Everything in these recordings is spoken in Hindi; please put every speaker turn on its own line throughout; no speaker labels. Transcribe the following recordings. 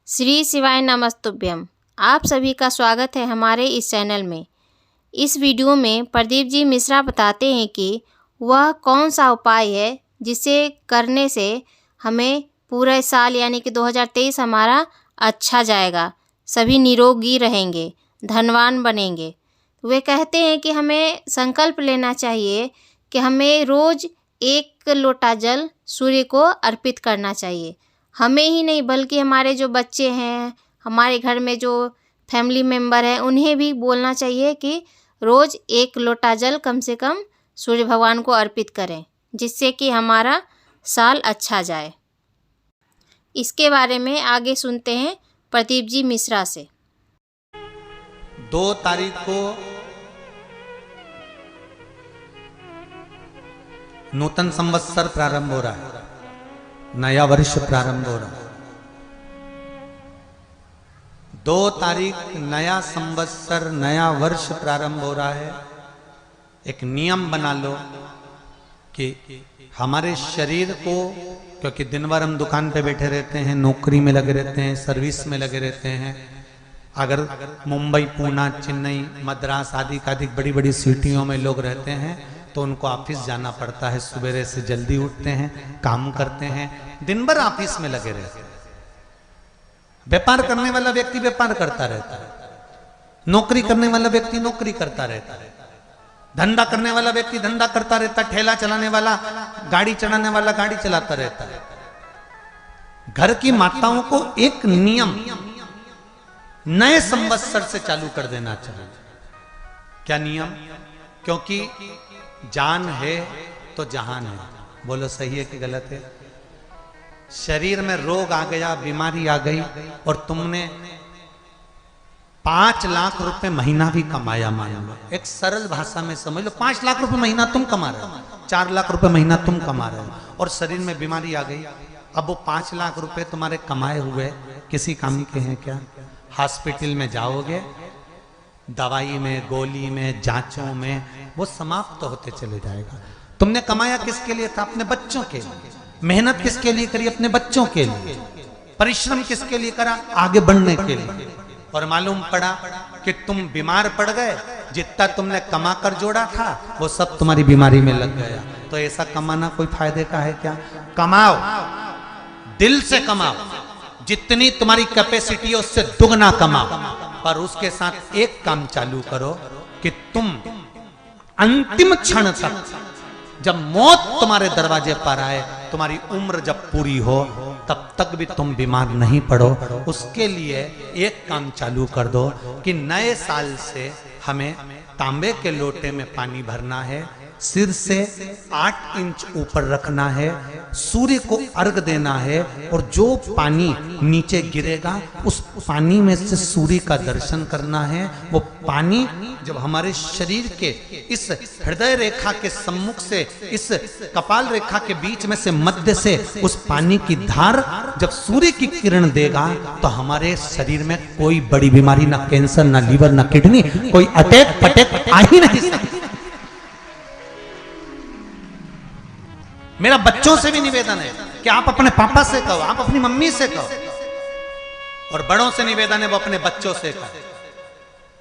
श्री शिवाय नमस्तुभ्यम। आप सभी का स्वागत है हमारे इस चैनल में। इस वीडियो में प्रदीप जी मिश्रा बताते हैं कि वह कौन सा उपाय है जिसे करने से हमें पूरा साल यानी कि 2023 हमारा अच्छा जाएगा, सभी निरोगी रहेंगे, धनवान बनेंगे। वे कहते हैं कि हमें संकल्प लेना चाहिए कि हमें रोज़ 1 लोटा जल सूर्य को अर्पित करना चाहिए। हमें ही नहीं बल्कि हमारे जो बच्चे हैं, हमारे घर में जो फैमिली मेम्बर हैं, उन्हें भी बोलना चाहिए कि रोज़ 1 लोटा जल कम से कम सूर्य भगवान को अर्पित करें, जिससे कि हमारा साल अच्छा जाए। इसके बारे में आगे सुनते हैं प्रदीप जी मिश्रा से।
2 तारीख को नूतन संवत्सर प्रारंभ हो रहा है, नया वर्ष प्रारंभ हो रहा है। 2 तारीख नया संवत्सर, नया वर्ष प्रारंभ हो रहा है। एक नियम बना लो कि हमारे शरीर को, क्योंकि दिन भर हम दुकान पे बैठे रहते हैं, नौकरी में लगे रहते हैं, सर्विस में लगे रहते हैं। अगर मुंबई, पूना, चेन्नई, मद्रास आदि कादिक बड़ी बड़ी सिटियों में लोग रहते हैं तो उनको ऑफिस जाना पड़ता है। सवेरे से जल्दी उठते हैं, काम करते हैं, दिन भर ऑफिस में लगे रहते हैं। व्यापार करने वाला व्यक्ति व्यापार करता रहता है, नौकरी करने वाला व्यक्ति नौकरी करता रहता है, धंधा करने वाला व्यक्ति धंधा करता रहता है, ठेला चलाने वाला, गाड़ी चलाने वाला गाड़ी चलाता रहता है। घर की माताओं को एक नियम नए संवत्सर से चालू कर देना चाहिए। क्या नियम? क्योंकि जान है तो जहान है। बोलो सही है कि गलत है? शरीर में रोग आ गया, बीमारी आ गई और तुमने 5 लाख रुपए महीना भी कमाया, मान लो, एक सरल भाषा में समझ लो, 5 लाख रुपए महीना तुम कमा रहे हो, 4 लाख रुपए महीना तुम कमा रहे हो और शरीर में बीमारी आ गई। अब वो 5 लाख रुपए तुम्हारे कमाए हुए किसी काम के हैं क्या? हॉस्पिटल में जाओगे, दवाई में, गोली में, जांचों में वो समाप्त तो होते चले जाएगा। तुमने कमाया किसके लिए था? अपने बच्चों के लिए। मेहनत किसके लिए करी? अपने बच्चों के लिए। परिश्रम किसके लिए करा? आगे बढ़ने के लिए। और मालूम पड़ा कि तुम बीमार पड़ गए, जितना तुमने कमा कर जोड़ा था वो सब तुम्हारी बीमारी में लग गया। तो ऐसा कमाना कोई फायदे का है क्या? कमाओ, दिल से कमाओ, जितनी तुम्हारी कैपेसिटी है उससे दुगना कमाओ। पर उसके साथ एक काम चालू करो कि तुम अंतिम क्षण तक, जब मौत तुम्हारे दरवाजे पर आए, तुम्हारी उम्र जब पूरी हो, तब तक भी तुम बीमार नहीं पड़ो। उसके लिए एक काम चालू कर दो कि नए साल से हमें तांबे के लोटे में पानी भरना है, सिर से 8 इंच ऊपर रखना है, सूर्य को अर्घ देना है और जो पानी नीचे गिरेगा उस पानी में से सूर्य का दर्शन करना है। वो पानी जब हमारे शरीर के इस हृदय रेखा के सम्मुख से, इस कपाल रेखा के बीच में से, मध्य से उस पानी की धार जब सूर्य की किरण देगा तो हमारे शरीर में कोई बड़ी बीमारी, ना कैंसर, ना लीवर, ना किडनी, कोई अटैक पटैक आ ही नहीं सकती। मेरा बच्चों से भी निवेदन है कि आप अपने पापा से कहो, आप अपनी मम्मी से कहो, और बड़ों से निवेदन है वो अपने बच्चों से कहो।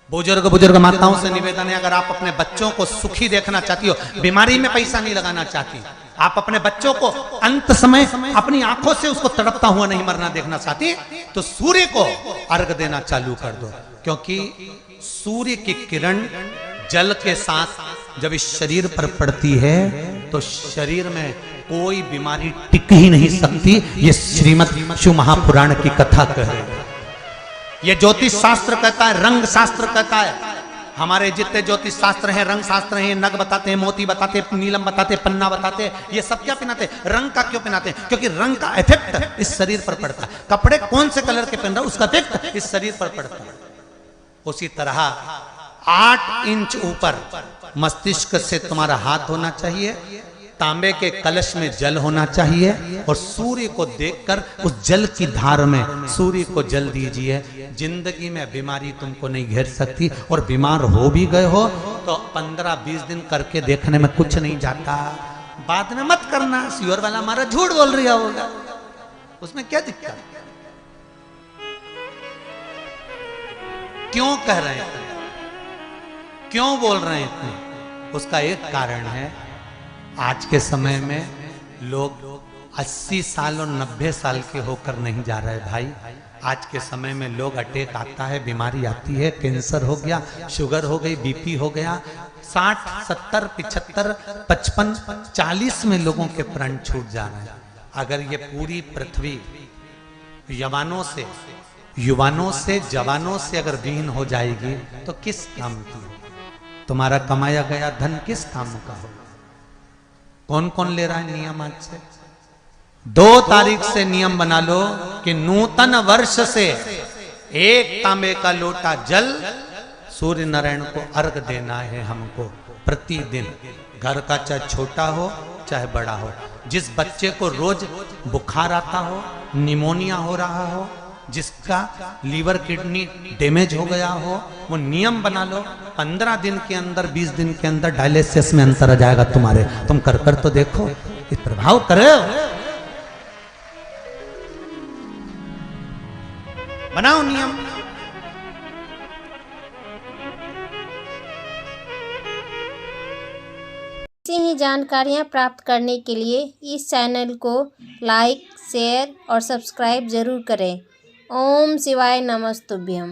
बुजुर्ग माताओं से निवेदन है, अगर आप अपने बच्चों को सुखी देखना चाहती हो, बीमारी में पैसा नहीं लगाना चाहती, आप अपने बच्चों को अंत समय अपनी आंखों से उसको तड़पता हुआ नहीं मरना देखना चाहती, तो सूर्य को अर्घ देना चालू कर दो। क्योंकि सूर्य की किरण जल के साथ जब इस शरीर पर पड़ती है तो शरीर में कोई बीमारी टिक ही नहीं सकती। ये श्रीमद् शिव महापुराण की कथा कह रही है। ये ज्योतिष शास्त्र कहता है, रंग शास्त्र कहता है। हमारे जितने ज्योतिष शास्त्र हैं, रंग शास्त्र हैं, नग बताते हैं, मोती बताते हैं, नीलम बताते हैं, पन्ना बताते हैं। ये सब क्या पहनाते हैं? रंग का क्यों पहनाते हैं? क्योंकि रंग का इफेक्ट इस शरीर पर पड़ता है। कपड़े कौन से कलर के पहन रहा है उसका इफेक्ट इस शरीर पर पड़ता है। उसी तरह 8 इंच ऊपर मस्तिष्क से तुम्हारा हाथ होना चाहिए, तांबे के कलश में जल होना चाहिए और सूर्य को देखकर उस जल की धार में सूर्य को जल दीजिए। जिंदगी में बीमारी तुमको नहीं घेर सकती, और बीमार हो भी गए हो तो 15-20 दिन करके देखने में कुछ नहीं जाता। बाद में मत करना, श्योर वाला हमारा झूठ बोल रहा होगा, उसमें क्या दिक्कत? क्यों कह रहे हैं, क्यों बोल रहे हैं इतने? उसका एक कारण है, आज के समय में लोग 80 साल और 90 साल के होकर नहीं जा रहे भाई। आज के समय में लोग अटैक आता है, बीमारी आती है, कैंसर हो गया, शुगर हो गई, बीपी हो गया, 60, 70, 75, 55, 40 में लोगों के प्राण छूट जा रहे हैं। अगर ये पूरी पृथ्वी युवानों से जवानों से अगर विहीन हो जाएगी तो किस काम की? तुम्हारा कमाया गया धन किस काम का हो? कौन कौन ले रहा है नियम? आज से 2 तारीख से नियम बना लो कि नूतन वर्ष से 1 तांबे का लोटा जल सूर्य नारायण को अर्घ देना है हमको प्रतिदिन। घर का चाहे छोटा हो चाहे बड़ा हो, जिस बच्चे को रोज बुखार आता हो, निमोनिया हो रहा हो, जिसका लीवर किडनी डैमेज हो गया हो, वो नियम बना लो, 15 दिन के अंदर 20 दिन के अंदर डायलिसिस में अंतर आ जाएगा तुम्हारे। तुम कर तो देखो, इस प्रभाव करे। बनाओ नियम।
ऐसी ही जानकारियाँ प्राप्त करने के लिए इस चैनल को लाइक, शेयर और सब्सक्राइब जरूर करें। ओम शिवाय नमस्तुभ्यम।